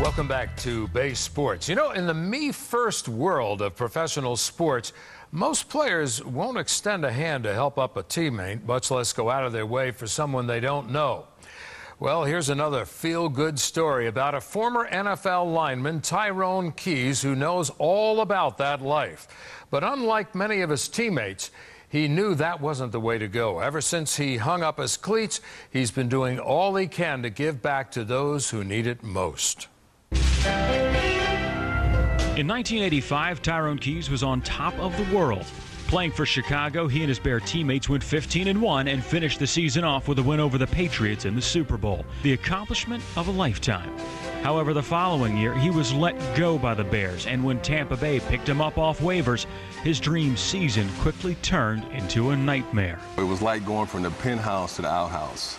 Welcome back to Base Sports. You know, in the me-first world of professional sports, most players won't extend a hand to help up a teammate, much less go out of their way for someone they don't know. Well, here's another feel-good story about a former NFL lineman, Tyrone Keys, who knows all about that life. But unlike many of his teammates, he knew that wasn't the way to go. Ever since he hung up his cleats, he's been doing all he can to give back to those who need it most. In 1985, Tyrone Keys was on top of the world. Playing for Chicago, he and his Bear teammates went 15-1 and finished the season off with a win over the Patriots in the Super Bowl, the accomplishment of a lifetime. However, the following year, he was let go by the Bears, and when Tampa Bay picked him up off waivers, his dream season quickly turned into a nightmare. It was like going from the penthouse to the outhouse.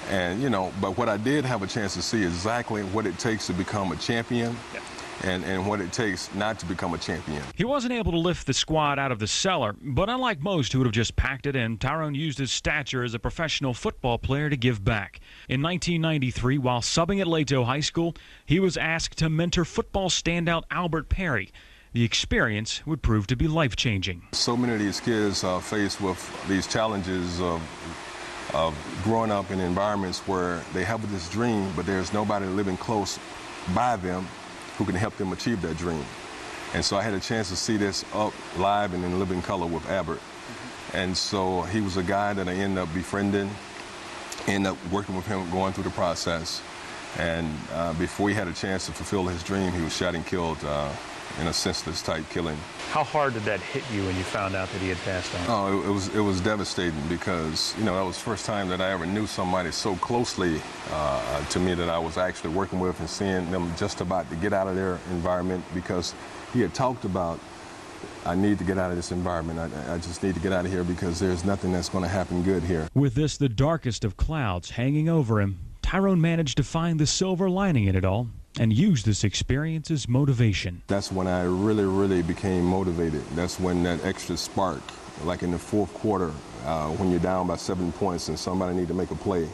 And, you know, but what I did have a chance to see exactly what it takes to become a champion. Yeah. And what it takes not to become a champion. He wasn't able to lift the squad out of the cellar, but unlike most who would have just packed it in, Tyrone used his stature as a professional football player to give back. In 1993, while subbing at Leto High School, he was asked to mentor football standout Albert Perry. The experience would prove to be life-changing. So many of these kids are faced with these challenges of growing up in environments where they have this dream, but there's nobody living close by them who can help them achieve that dream. And so I had a chance to see this up live and in living color with Albert. And so he was a guy that I ended up befriending, ended up working with him, going through the process. And before he had a chance to fulfill his dream, he was shot and killed in a senseless type killing. How hard did that hit you when you found out that he had passed on? Oh, it was devastating because, you know, that was the first time that I ever knew somebody so closely to me that I was actually working with and seeing them just about to get out of their environment, because he had talked about, I need to get out of this environment. I just need to get out of here because there's nothing that's going to happen good here. With this, the darkest of clouds hanging over him, Tyrone managed to find the silver lining in it all and use this experience as motivation. That's when I really became motivated. That's when that extra spark, like in the fourth quarter, when you're down by 7 points and somebody need to make a play,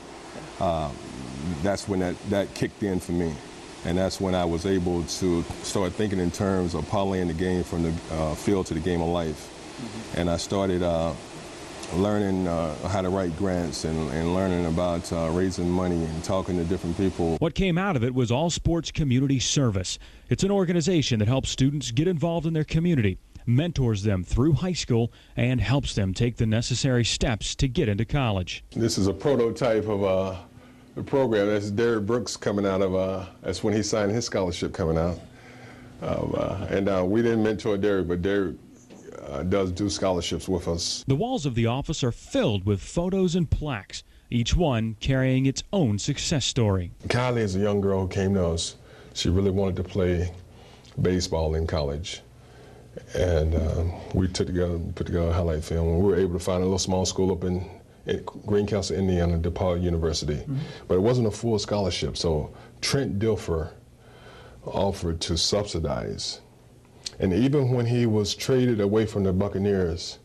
that's when that kicked in for me. And that's when I was able to start thinking in terms of parlaying the game from the field to the game of life. And I started learning how to write grants and learning about raising money and talking to different people. What came out of it was All Sports Community Service. It's an organization that helps students get involved in their community, mentors them through high school, and helps them take the necessary steps to get into college. This is a prototype of the program. That's Derrick Brooks coming out of, that's when he signed his scholarship coming out. And we didn't mentor Derrick, but Derrick does do scholarships with us. The walls of the office are filled with photos and plaques, each one carrying its own success story. Kylie is a young girl who came to us. She really wanted to play baseball in college. And we put together a highlight film, and we were able to find a little small school up in Greencastle, Indiana, DePaul University. But it wasn't a full scholarship, so Trent Dilfer offered to subsidize. And even when he was traded away from the Buccaneers,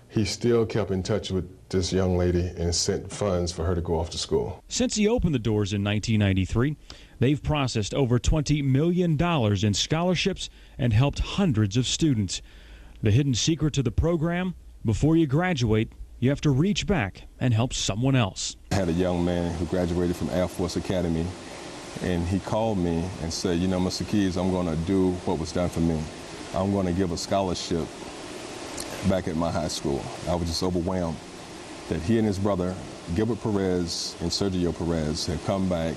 he still kept in touch with this young lady and sent funds for her to go off to school. Since he opened the doors in 1993, they've processed over $20 million in scholarships and helped hundreds of students. The hidden secret to the program: before you graduate, you have to reach back and help someone else. I had a young man who graduated from Air Force Academy, and he called me and said, you know, Mr. Keys, I'm going to do what was done for me. I'm going to give a scholarship back at my high school. I was just overwhelmed that he and his brother, Gilbert Perez and Sergio Perez, had come back,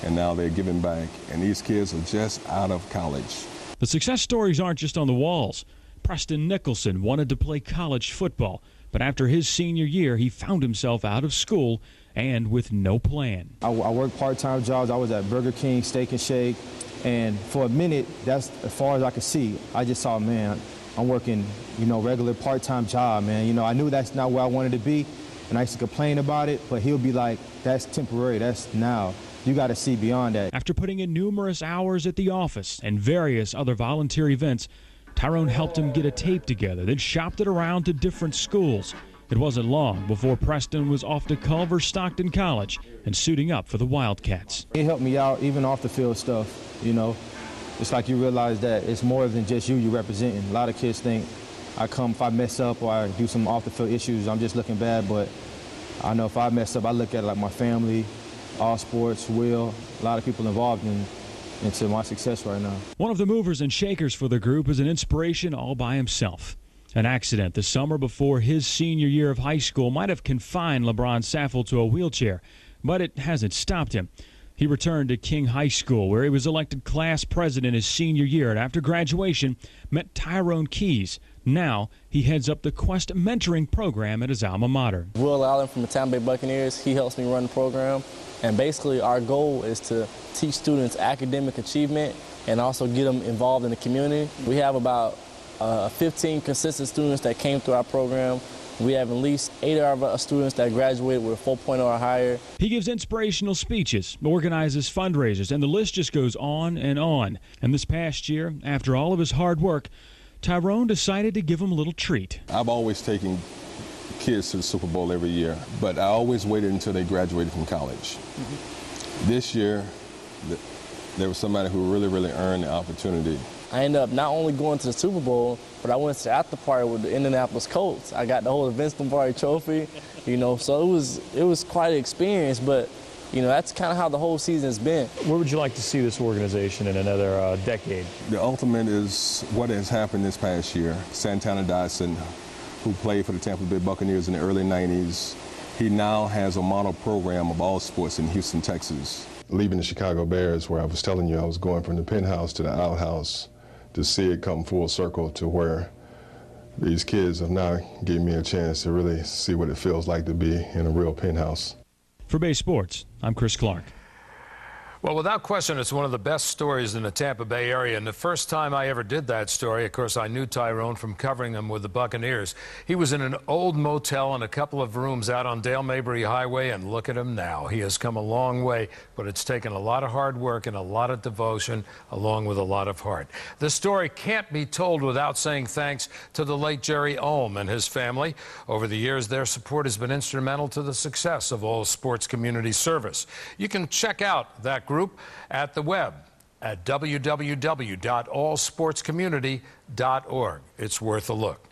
and now they're giving back, and these kids are just out of college. The success stories aren't just on the walls. Preston Nicholson wanted to play college football, but after his senior year, he found himself out of school and with no plan. I worked part-time jobs. I was at Burger King, Steak and Shake, and for a minute, that's as far as I could see. I just saw, man, I'm working, you know, regular part-time job, man. You know, I knew that's not where I wanted to be, and I used to complain about it, but he'll be like, that's temporary, that's now. You got to see beyond that. After putting in numerous hours at the office and various other volunteer events, Tyrone helped him get a tape together, then shopped it around to different schools. It wasn't long before Preston was off to Culver Stockton College and suiting up for the Wildcats. He helped me out even off the field stuff, you know. It's like you realize that it's more than just you representing. A lot of kids think if I mess up or I do some off the field issues, I'm just looking bad, but I know if I mess up, I look at it like my family, all sports, Will, a lot of people involved into my success right now. One of the movers and shakers for the group is an inspiration all by himself. An accident the summer before his senior year of high school might have confined LeBron Saffel to a wheelchair, but it hasn't stopped him. He returned to King High School, where he was elected class president his senior year, and after graduation met Tyrone Keys. Now he heads up the Quest mentoring program at his alma mater. Will Allen from the Tampa Bay Buccaneers, he helps me run the program. And basically our goal is to teach students academic achievement and also get them involved in the community. We have about 15 consistent students that came through our program. We have at least 8 of our students that graduated with a 4.0 or higher. He gives inspirational speeches, organizes fundraisers, and the list just goes on and on. And this past year, after all of his hard work, Tyrone decided to give him a little treat. I've always taken kids to the Super Bowl every year, but I always waited until they graduated from college. This year, there was somebody who really earned the opportunity. I ended up not only going to the Super Bowl, but I went to the after party with the Indianapolis Colts. I got the whole Vince Lombardi trophy, you know, so it was quite an experience, but you know, that's kind of how the whole season has been. Where would you like to see this organization in another decade? The ultimate is what has happened this past year. Santana Dotson, who played for the Tampa Bay Buccaneers in the early 90s, he now has a model program of all sports in Houston, Texas. Leaving the Chicago Bears, where I was telling you I was going from the penthouse to the outhouse, to see it come full circle to where these kids have now given me a chance to really see what it feels like to be in a real penthouse. For Bay Sports, I'm Chris Clark. Well, without question, it's one of the best stories in the Tampa Bay area. And the first time I ever did that story, of course, I knew Tyrone from covering him with the Buccaneers. He was in an old motel in a couple of rooms out on Dale Mabry Highway, and look at him now. He has come a long way, but it's taken a lot of hard work and a lot of devotion, along with a lot of heart. The story can't be told without saying thanks to the late Jerry Ulm and his family. Over the years, their support has been instrumental to the success of All Sports Community Service. You can check out that group at the web at www.allsportscommunity.org. It's worth a look.